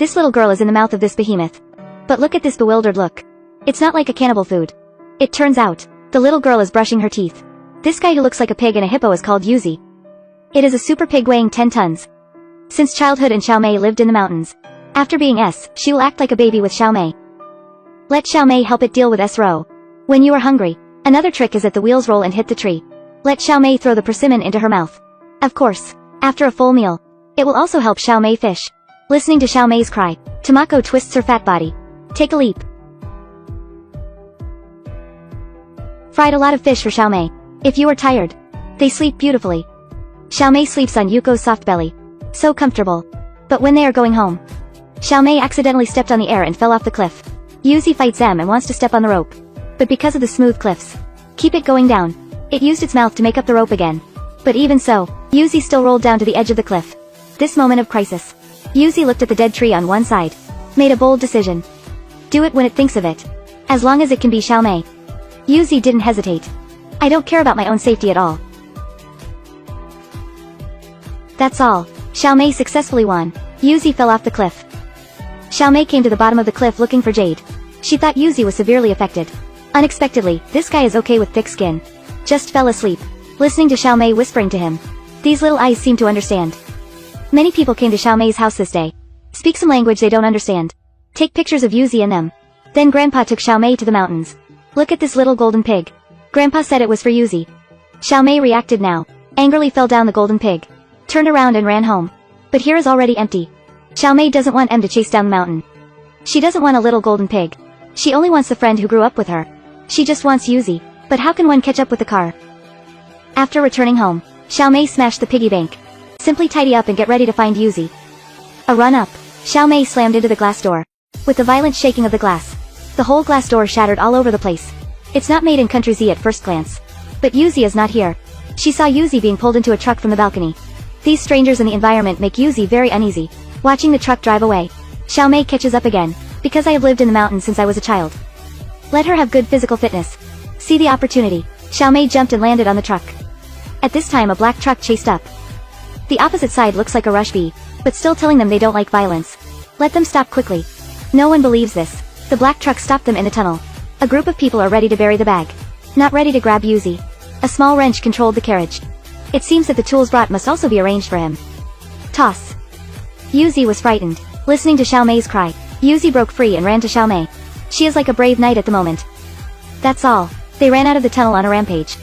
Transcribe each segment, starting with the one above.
This little girl is in the mouth of this behemoth. But look at this bewildered look. It's not like a cannibal food. It turns out, the little girl is brushing her teeth. This guy who looks like a pig and a hippo is called Yuzi. It is a super pig weighing 10 tons. Since childhood and Xiaomei lived in the mountains. After being S, she will act like a baby with Xiaomei. Let Xiaomei help it deal with S-row. When you are hungry, another trick is that the wheels roll and hit the tree. Let Xiaomei throw the persimmon into her mouth. Of course, after a full meal. It will also help Xiaomei fish. Listening to Xiaomei's cry, Tamako twists her fat body. Take a leap. Fried a lot of fish for Xiaomei. If you are tired, they sleep beautifully. Xiaomei sleeps on Yuko's soft belly. So comfortable. But when they are going home, Xiaomei accidentally stepped on the air and fell off the cliff. Yuzi fights M and wants to step on the rope. But because of the smooth cliffs, keep it going down. It used its mouth to make up the rope again. But even so, Yuzi still rolled down to the edge of the cliff. This moment of crisis. Yuzi looked at the dead tree on one side. Made a bold decision. Do it when it thinks of it. As long as it can be Xiaomei. Yuzi didn't hesitate. I don't care about my own safety at all. That's all. Xiaomei successfully won. Yuzi fell off the cliff. Xiaomei came to the bottom of the cliff looking for Jade. She thought Yuzi was severely affected. Unexpectedly, this guy is okay with thick skin. Just fell asleep. Listening to Xiaomei whispering to him. These little eyes seem to understand. Many people came to Xiaomei's house this day. Speak some language they don't understand. Take pictures of Yuzi and them. Then Grandpa took Xiaomei to the mountains. Look at this little golden pig. Grandpa said it was for Yuzi. Xiaomei reacted now. Angrily fell down the golden pig. Turned around and ran home. But here is already empty. Xiaomei doesn't want M to chase down the mountain. She doesn't want a little golden pig. She only wants the friend who grew up with her. She just wants Yuzi. But how can one catch up with the car? After returning home, Xiaomei smashed the piggy bank. Simply tidy up and get ready to find Yuzi. A run-up. Xiaomei slammed into the glass door. With the violent shaking of the glass, the whole glass door shattered all over the place. It's not made in Country Z at first glance. But Yuzi is not here. She saw Yuzi being pulled into a truck from the balcony. These strangers in the environment make Yuzi very uneasy. Watching the truck drive away, Xiaomei catches up again. Because I have lived in the mountains since I was a child. Let her have good physical fitness. See the opportunity. Xiaomei jumped and landed on the truck. At this time a black truck chased up. The opposite side looks like a rush bee, but still telling them they don't like violence. Let them stop quickly. No one believes this. The black truck stopped them in the tunnel. A group of people are ready to bury the bag. Not ready to grab Yuzi. A small wrench controlled the carriage. It seems that the tools brought must also be arranged for him. Toss. Yuzi was frightened. Listening to Xiaomei's cry, Yuzi broke free and ran to Xiaomei. She is like a brave knight at the moment. That's all. They ran out of the tunnel on a rampage.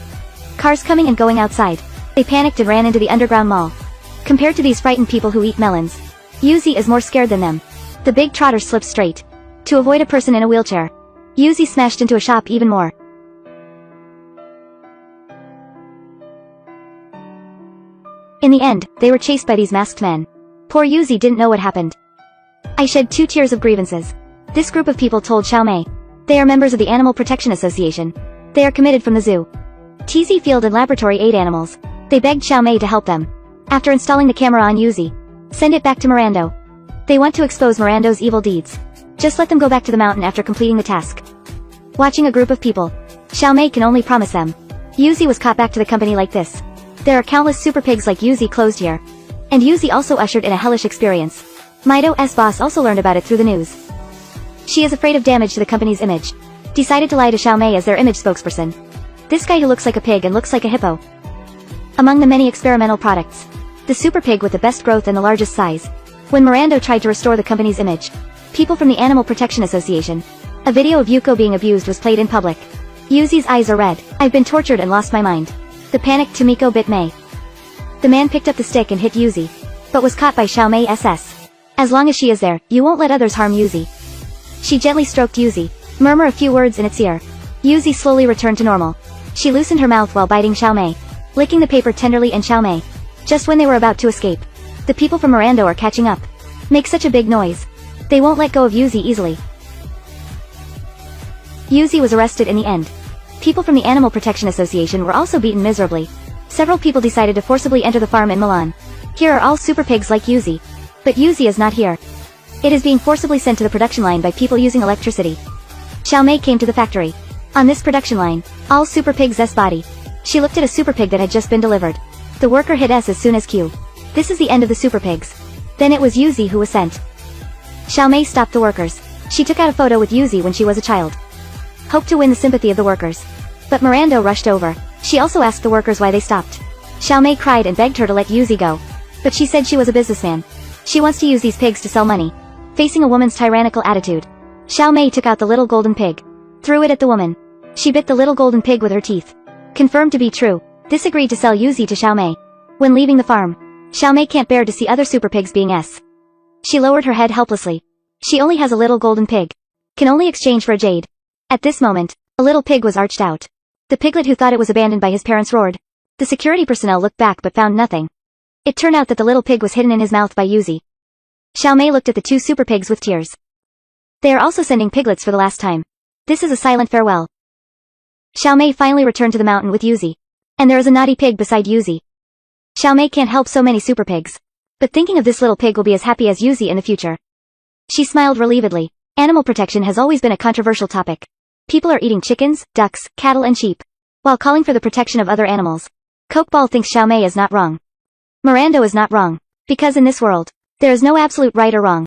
Cars coming and going outside. They panicked and ran into the underground mall. Compared to these frightened people who eat melons, Yuzi is more scared than them. The big trotter slipped straight. To avoid a person in a wheelchair, Yuzi smashed into a shop even more. In the end, they were chased by these masked men. Poor Yuzi didn't know what happened. I shed 2 tears of grievances. This group of people told Xiaomei. They are members of the Animal Protection Association. They are committed from the zoo. TZ Field and Laboratory aid animals. They begged Xiaomei to help them. After installing the camera on Yuzi, send it back to Mirando. They want to expose Mirando's evil deeds. Just let them go back to the mountain after completing the task. Watching a group of people, Xiaomei can only promise them. Yuzi was caught back to the company like this. There are countless super pigs like Yuzi closed here. And Yuzi also ushered in a hellish experience. Mido's boss also learned about it through the news. She is afraid of damage to the company's image. Decided to lie to Xiaomei as their image spokesperson. This guy who looks like a pig and looks like a hippo. Among the many experimental products, the super pig with the best growth and the largest size. When Mirando tried to restore the company's image, people from the Animal Protection Association, a video of Yuko being abused was played in public. Yuzi's eyes are red. I've been tortured and lost my mind. The panicked Tomiko bit Mei. The man picked up the stick and hit Yuzi, but was caught by Xiaomei SS. As long as she is there, you won't let others harm Yuzi. She gently stroked Yuzi, murmur a few words in its ear. Yuzi slowly returned to normal. She loosened her mouth while biting Xiaomei, licking the paper tenderly and Xiaomei. Just when they were about to escape, the people from Mirando are catching up. Make such a big noise. They won't let go of Yuzi easily. Yuzi was arrested in the end. People from the Animal Protection Association were also beaten miserably. Several people decided to forcibly enter the farm in Milan. Here are all super pigs like Yuzi. But Yuzi is not here. It is being forcibly sent to the production line by people using electricity. Xiaomei came to the factory. On this production line, all super pigs S body. She looked at a super pig that had just been delivered. The worker hit S as soon as Q. This is the end of the super pigs. Then it was Yuzi who was sent. Xiaomei stopped the workers. She took out a photo with Yuzi when she was a child. Hoped to win the sympathy of the workers. But Miranda rushed over. She also asked the workers why they stopped. Xiaomei cried and begged her to let Yuzi go. But she said she was a businessman. She wants to use these pigs to sell money. Facing a woman's tyrannical attitude, Xiaomei took out the little golden pig. Threw it at the woman. She bit the little golden pig with her teeth. Confirmed to be true, this agreed to sell Yuzi to Xiaomei. When leaving the farm, Xiaomei can't bear to see other super pigs being s. She lowered her head helplessly. She only has a little golden pig. Can only exchange for a jade. At this moment, a little pig was arched out. The piglet who thought it was abandoned by his parents roared. The security personnel looked back but found nothing. It turned out that the little pig was hidden in his mouth by Yuzi. Xiaomei looked at the two super pigs with tears. They are also sending piglets for the last time. This is a silent farewell. Xiaomei finally returned to the mountain with Yuzi. And there is a naughty pig beside Yuzi. Xiaomei can't help so many super pigs. But thinking of this little pig will be as happy as Yuzi in the future. She smiled relievedly. Animal protection has always been a controversial topic. People are eating chickens, ducks, cattle and sheep, while calling for the protection of other animals. Cokeball thinks Xiaomei is not wrong. Miranda is not wrong. Because in this world, there is no absolute right or wrong.